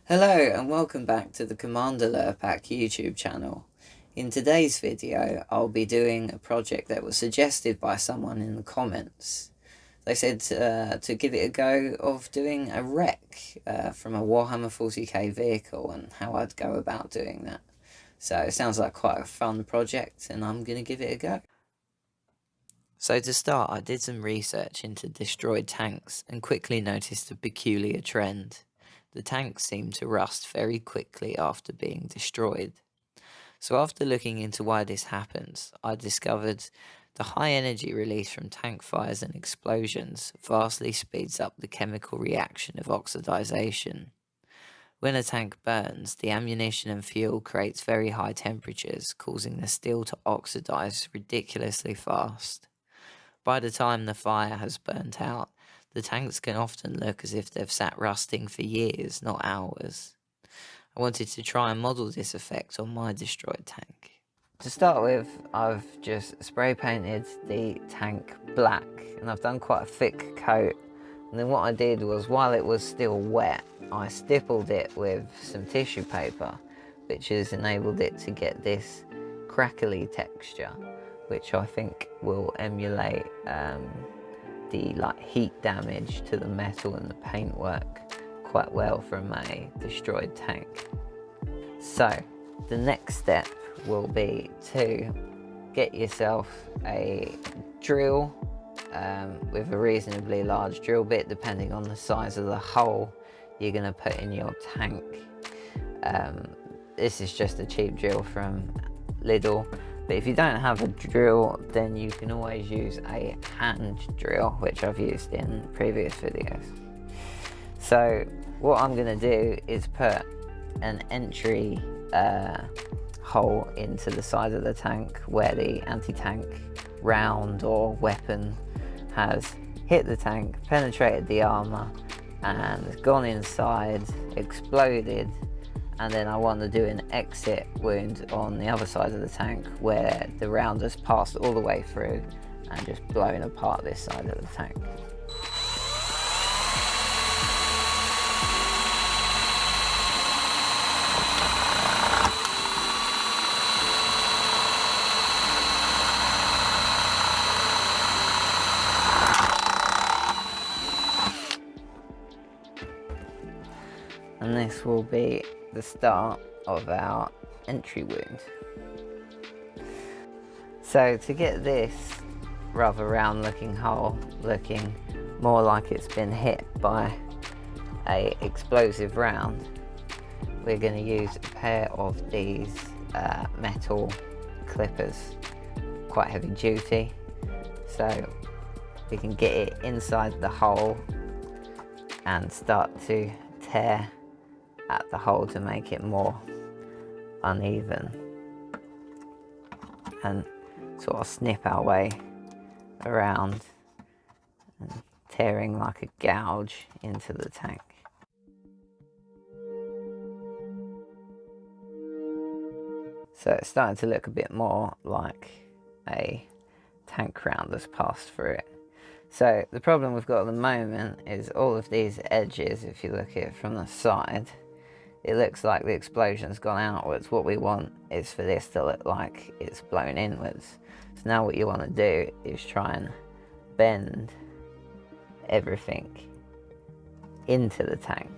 Hello and welcome back to the Commander Lurpack YouTube channel. In today's video I'll be doing a project that was suggested by someone in the comments. They said to give it a go of doing a wreck from a Warhammer 40k vehicle and how I'd go about doing that. So it sounds like quite a fun project and I'm going to give it a go. So to start, I did some research into destroyed tanks and quickly noticed a peculiar trend. The tanks seem to rust very quickly after being destroyed. So after looking into why this happens, I discovered the high energy release from tank fires and explosions vastly speeds up the chemical reaction of oxidization. When a tank burns, the ammunition and fuel creates very high temperatures, causing the steel to oxidize ridiculously fast. By the time the fire has burnt out, the tanks can often look as if they've sat rusting for years, not hours. I wanted to try and model this effect on my destroyed tank. To start with, I've just spray painted the tank black, and I've done quite a thick coat. And then what I did was, while it was still wet, I stippled it with some tissue paper, which has enabled it to get this crackly texture, which I think will emulate the heat damage to the metal and the paintwork quite well from a destroyed tank. So the next step will be to get yourself a drill with a reasonably large drill bit, depending on the size of the hole you're going to put in your tank. This is just a cheap drill from Lidl. But if you don't have a drill, then you can always use a hand drill, which I've used in previous videos. So what I'm going to do is put an entry hole into the side of the tank where the anti-tank round or weapon has hit the tank, penetrated the armour and gone inside, exploded. And then I want to do an exit wound on the other side of the tank where the round has passed all the way through and just blown apart this side of the tank. And this will be the start of our entry wound. So to get this rather round looking hole looking more like it's been hit by a explosive round, we're going to use a pair of these metal clippers, quite heavy duty, so we can get it inside the hole and start to tear at the hole to make it more uneven and sort of snip our way around and tearing like a gouge into the tank. So it's starting to look a bit more like a tank round has passed through it. So the problem we've got at the moment is all of these edges, if you look at it from the side, it looks like the explosion's gone outwards. What we want is for this to look like it's blown inwards. So now what you want to do is try and bend everything into the tank.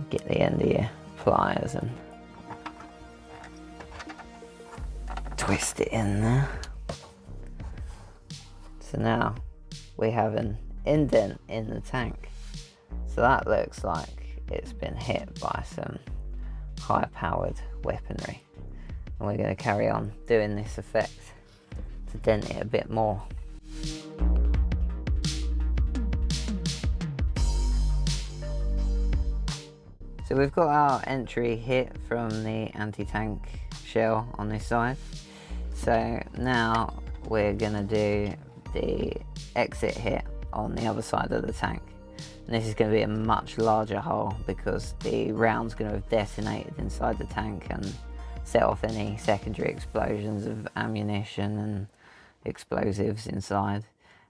Get the end of your pliers and twist it in there. So now we have an indent in the tank. So that looks like it's been hit by some high-powered weaponry. And we're going to carry on doing this effect to dent it a bit more. So we've got our entry hit from the anti-tank shell on this side. So now we're going to do the exit hit on the other side of the tank. And this is going to be a much larger hole because the round's going to have detonated inside the tank and set off any secondary explosions of ammunition and explosives inside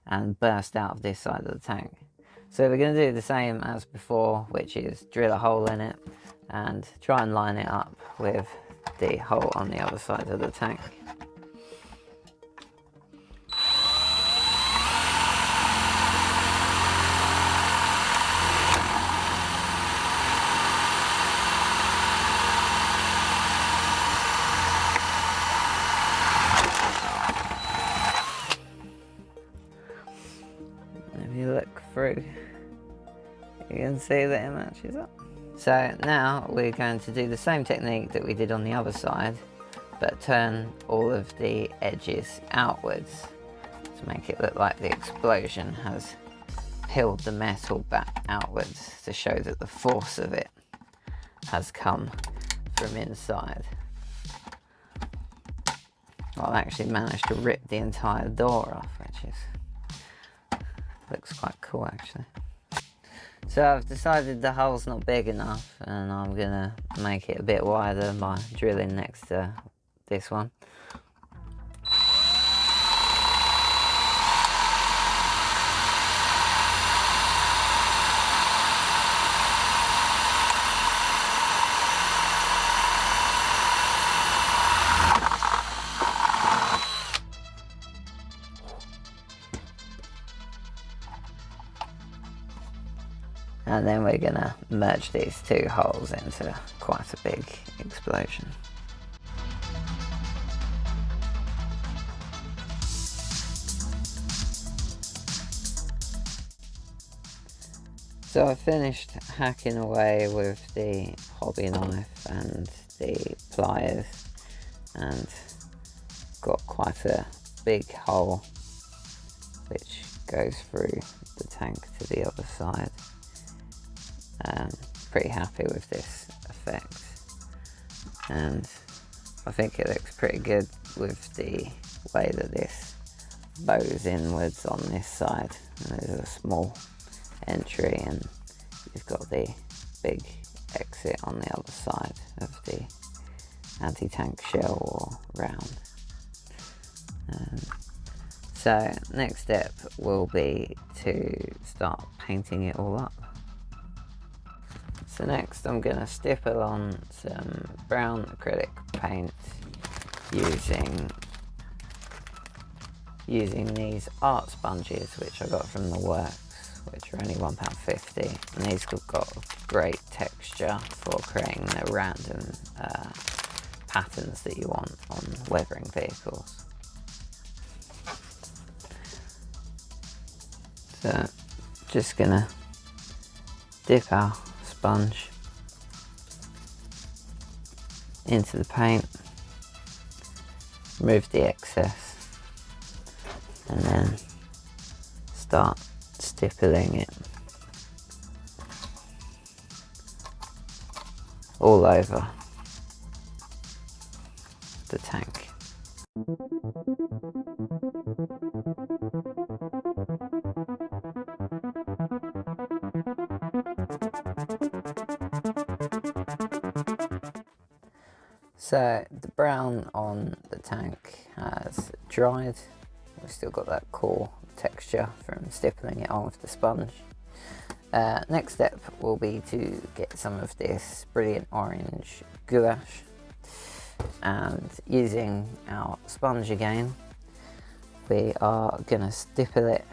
and burst out of this side of the tank. So we're going to do the same as before, which is drill a hole in it and try and line it up with the hole on the other side of the tank. If you look through, you can see that it matches up. So now we're going to do the same technique that we did on the other side, but turn all of the edges outwards to make it look like the explosion has peeled the metal back outwards to show that the force of it has come from inside. Well, I've actually managed to rip the entire door off, which looks quite cool actually. So I've decided the hole's not big enough and I'm gonna make it a bit wider by drilling next to this one. And then we're gonna merge these two holes into quite a big explosion. So I finished hacking away with the hobby knife and the pliers and got quite a big hole which goes through the tank to the other side. Pretty happy with this effect, and I think it looks pretty good with the way that this bows inwards on this side, and there's a small entry and you've got the big exit on the other side of the anti-tank shell or round. So next step will be to start painting it all up. So next I'm going to stipple on some brown acrylic paint using these art sponges which I got from the works, which are only £1.50, and these have got great texture for creating the random patterns that you want on weathering vehicles. So just gonna dip our sponge into the paint, remove the excess, and then start stippling it all over the tank. So the brown on the tank has dried. We've still got that cool texture from stippling it on with the sponge. Next step will be to get some of this brilliant orange gouache, and using our sponge again, we are going to stipple it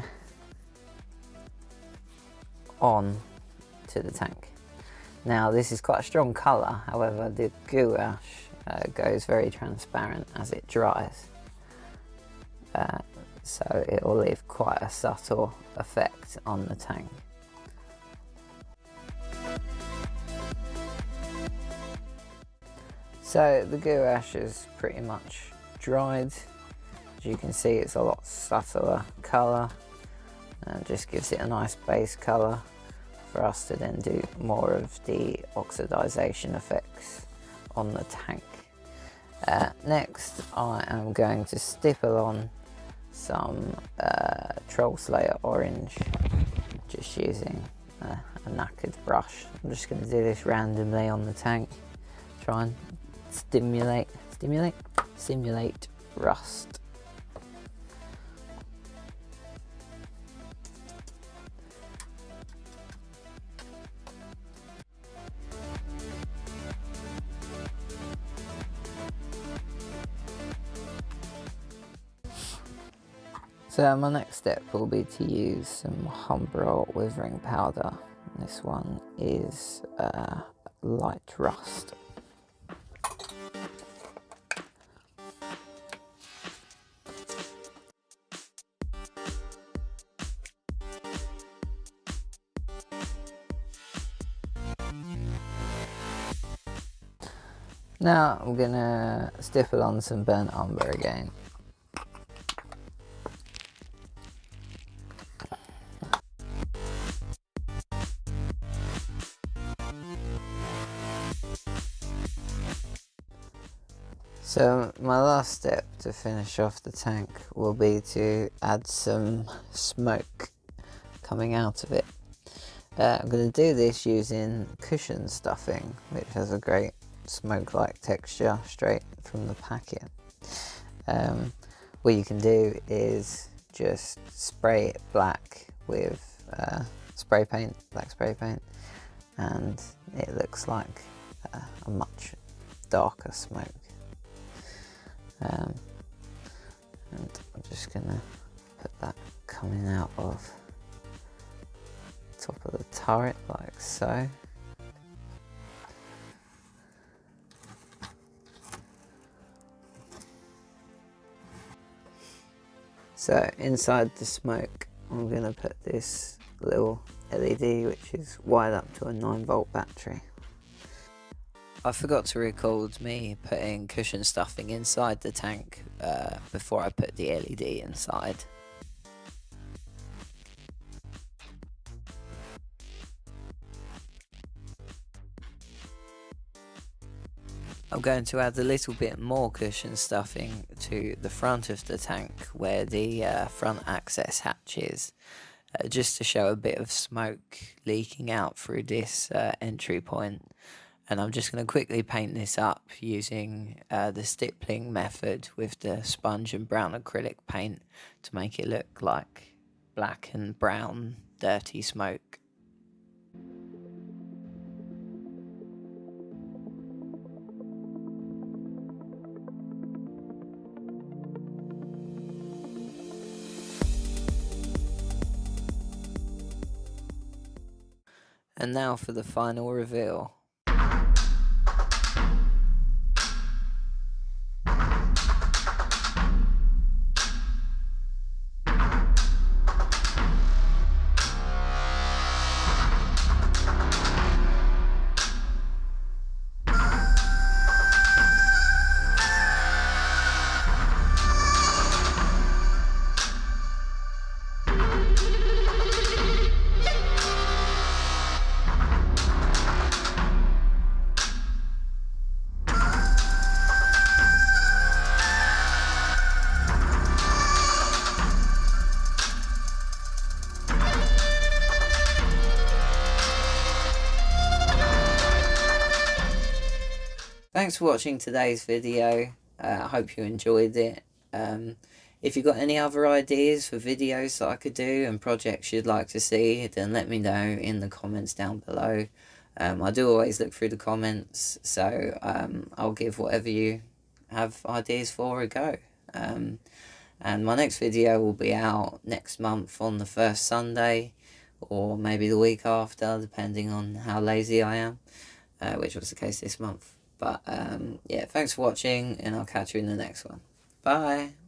on to the tank. Now this is quite a strong colour, however the gouache goes very transparent as it dries, so it will leave quite a subtle effect on the tank. So the gouache is pretty much dried. As you can see, it's a lot subtler colour and just gives it a nice base colour for us to then do more of the oxidisation effects on the tank. Next I am going to stipple on some Troll Slayer orange, just using a knackered brush. I'm just going to do this randomly on the tank, try and simulate rust. So my next step will be to use some Humbrol withering powder. This one is light rust. Now I'm gonna stipple on some burnt umber again. So my last step to finish off the tank will be to add some smoke coming out of it. I'm going to do this using cushion stuffing, which has a great smoke-like texture straight from the packet. What you can do is just spray it black with black spray paint, and it looks like a much darker smoke. And I'm just gonna put that coming out of the top of the turret like so. So inside the smoke I'm gonna put this little LED which is wired up to a 9-volt battery. I forgot to record me putting cushion stuffing inside the tank before I put the LED inside. I'm going to add a little bit more cushion stuffing to the front of the tank where the front access hatch is, just to show a bit of smoke leaking out through this entry point. And I'm just going to quickly paint this up using the stippling method with the sponge and brown acrylic paint to make it look like black and brown dirty smoke. And now for the final reveal. Thanks for watching today's video. I hope you enjoyed it. If you've got any other ideas for videos that I could do and projects you'd like to see, then let me know in the comments down below. I do always look through the comments, so I'll give whatever you have ideas for a go. And my next video will be out next month on the first Sunday, or maybe the week after, depending on how lazy I am, which was the case this month. But yeah, thanks for watching, and I'll catch you in the next one. Bye!